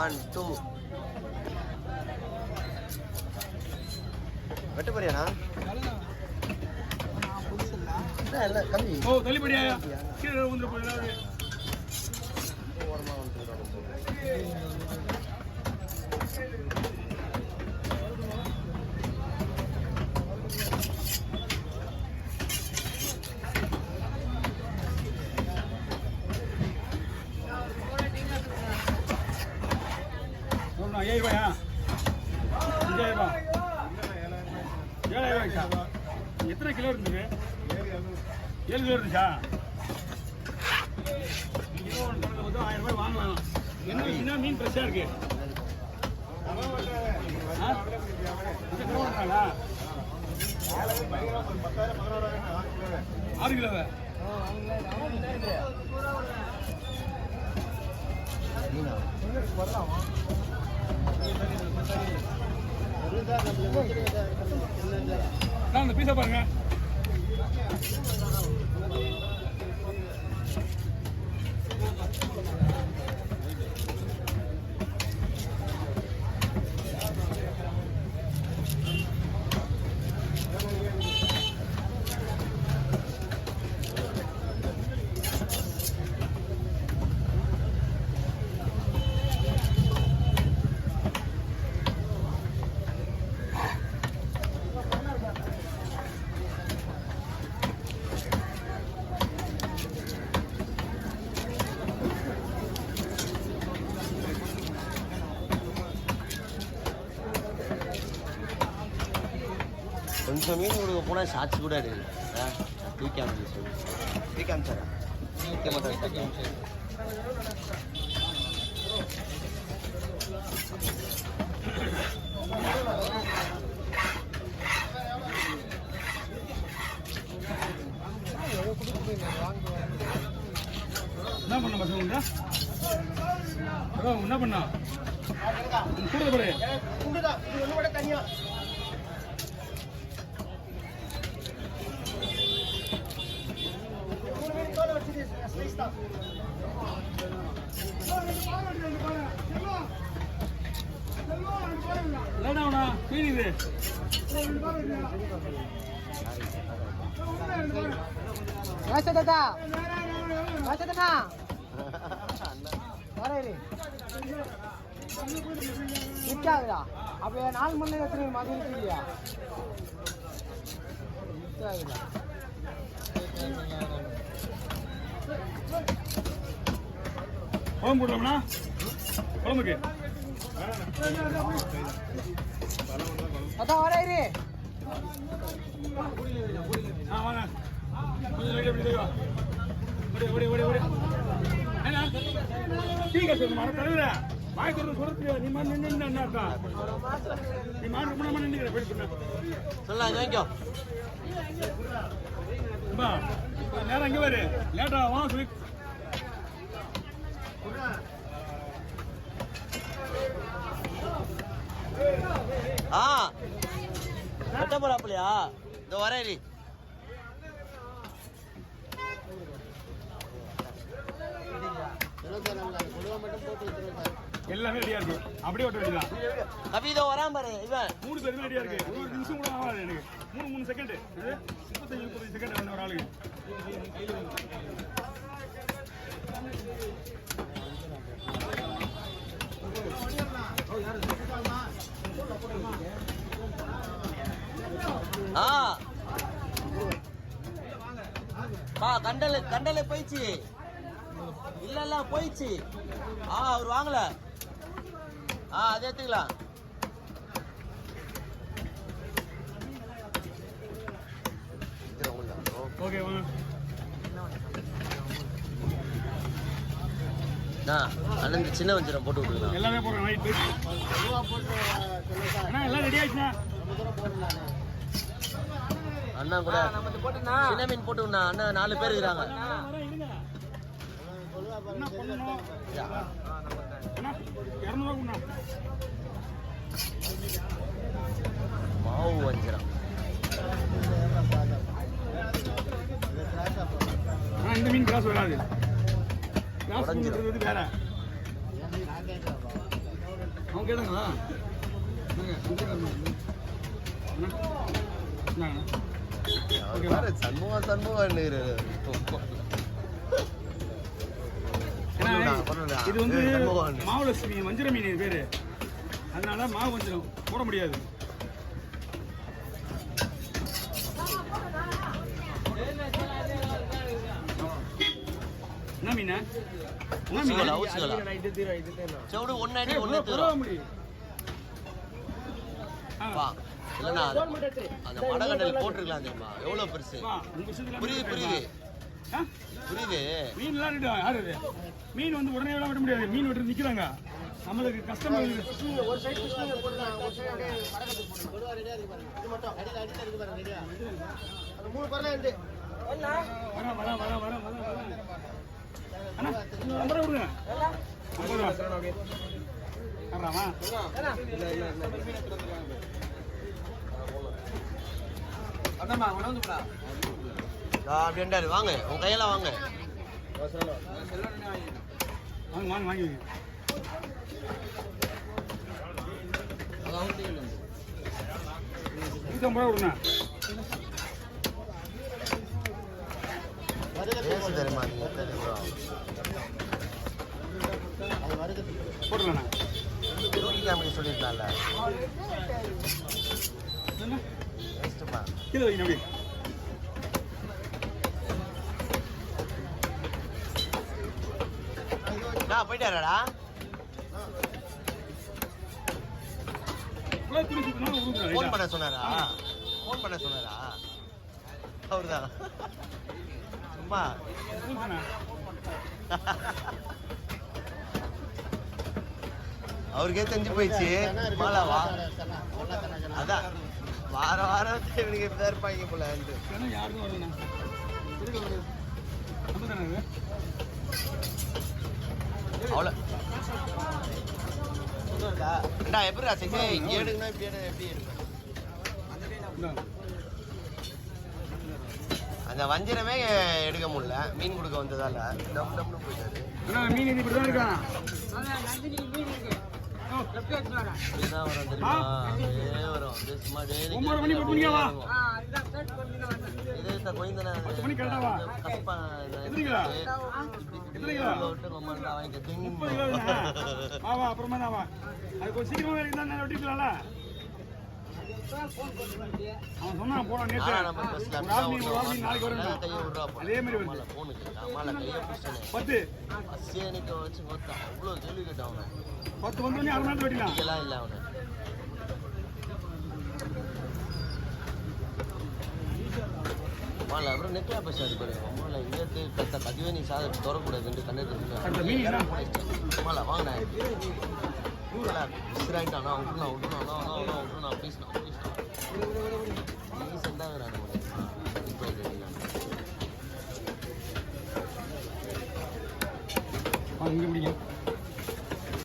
1 2 வெட்ட போறியாண்ணா? இல்ல கம்மி. ஓ தள்ளிப்படியா கீழே வந்து போயிடாது. ஓரமா வந்து ரூபாயா 7,000 எத்தனை கிலோ இருந்தது? 7 கிலோ இருந்துச்சா? கிலோ 1000 வாங்கலாம். என்ன மீன் ஃப்ரெஷ்ஷாக இருக்கு. 6 கிலோவை அந்த பீஸா பாருங்க. கொஞ்சம் மீன் கொடுக்க போனால் ஷார்ட்ஸ் கூட இருக்குது. தூக்கி அமைச்சு தூக்கி அமைச்சாரா? தூக்க மாட்டேன். என்ன பண்ண பசங்க என்ன பண்ணா கூட போடு தனியா அப்ப 4 மணி நேரம் எத்தனை மாதிரி இல்லையா? குழம்பு போடுறோம்னா குழம்புக்கு அதான் வரையிரு. வாங்க வாய் சொல்றது நீ மாதிரி நின்று என்னக்கா நீ மாடு கூட நின்றுக்கிற போயிட்டு சொல்லலாம் வாங்கிக்கோ. நேரம் அங்கே வரு லேட்டா வா சொல்லி வெட்ட போறாப்லையா? இந்த வரேன். எல்லாமே ரெடியா இருக்கு. அப்படியே ஓட்ட வேண்டியதான். அப்ப இதோ வராம பாரு. இவன் 3 பேருமே ரெடியா இருக்கு. ஒரு நிமிஷம் கூட ஆகாது எனக்கு. 3 செகண்ட் 35 செகண்ட் ஒரு ஆளுக்கு. கண்டல போயிடுச்சு. இல்ல போயிடுச்சு. அவர் வாங்கல. அதை எடுத்துக்கலாம். ஓகே அண்ணன் சின்ன வஞ்சிரம் போட்டு விட்டுருங்க. எல்லாமே போடுறேன். நைட் எல்லாம் ரெடி ஆயிடுச்சுண்ணா. அண்ணா கூட சின்ன மீன் போட்டு விடா. அண்ணன் 4 பேர் இருக்கிறாங்க. மாவு வஞ்சிரம் இந்த மீன் கிராஸ் வராது. கிராஸ் வேற அவங்க கேட்டாங்களா என்னங்க என்னங்க சண்முகம் இது வந்து மாவுலட்சுமி வஞ்சிர மீன் பேரு, அதனால மாவு வஞ்சிரம் போட முடியாது. என்ன மீன்? அந்த மடகண்டல் போட்டிருக்கலாம் தெரியுமா? எவ்வளவு பெருசு. புரியுது புரியுது புரியுது. மீன்லாம் யாரு மீன் வந்து உடனே விட முடியாது. மீன் வெட்டு நிக்கிறாங்க, நம்மளுக்கு கஷ்டமா இருக்கு. ஒரு சைடு போடுறாங்க, ஒரு சைடு அப்படியே அந்த மூணு பரல இருந்து வர அண்ணா நம்பர் கொடுங்க. 50 ரூபா ஆமாமா. அண்ணா வந்து போடா அப்படின்றாரு. வாங்க உங்க கையெல்லாம் வாங்க. வாங்க வாங்க வாங்கி 150 ரூபா கொடுங்க. தெரியுமா நீங்க போட்டுருங்கண்ணா. சொல்லிருக்கலாம்ல. கீழே வைங்க அப்படி. போயிட்டாரா? போன் பண்ண சொன்னாரா? போன் பண்ண சொன்னாரா? அவர்தான் சும்மா அவருக்கே தெரிஞ்சு போயிடுச்சு. மாலாவா அதான் வார வாரம் இவனுக்கு இப்பதான் இருப்பாங்க போல. அவ்வளோ எப்படிடா செஞ்சு இங்கே எடுக்கணும், இப்படி எப்படி எடுக்கணும்? அந்த வஞ்சிரமே எடுக்க முடியல, மீன் கொடுக்க வந்ததால டம் டம்னு போயிட்டாரு. மீன் இப்படிதான் இருக்கான். இதுதான் வரும் தெரியுமா? வரும் சும்மா டெய்லி அவன் சொன்னான் போன நேற்று நாளைக்கு வரும். அதே மாதிரி வருது. 10 அவ்வளோ கேள்வி கேட்டான். 10 வந்தோடனே 6 நாள் வெட்டிக்கலாம். இதெல்லாம் இல்லை அவனை. அப்புறம் நெக்லா பேசாது பாரு. அம்மால இங்கே கதிவே நீ சாத தொடரக்கூடாதுன்னு கண்டது. அம்மால வாங்கினேன் விசிறாயிட்டானா விட்டுனா ப்ளீஸ் நான் ப்ளீஸ் சென்டாகிறான்.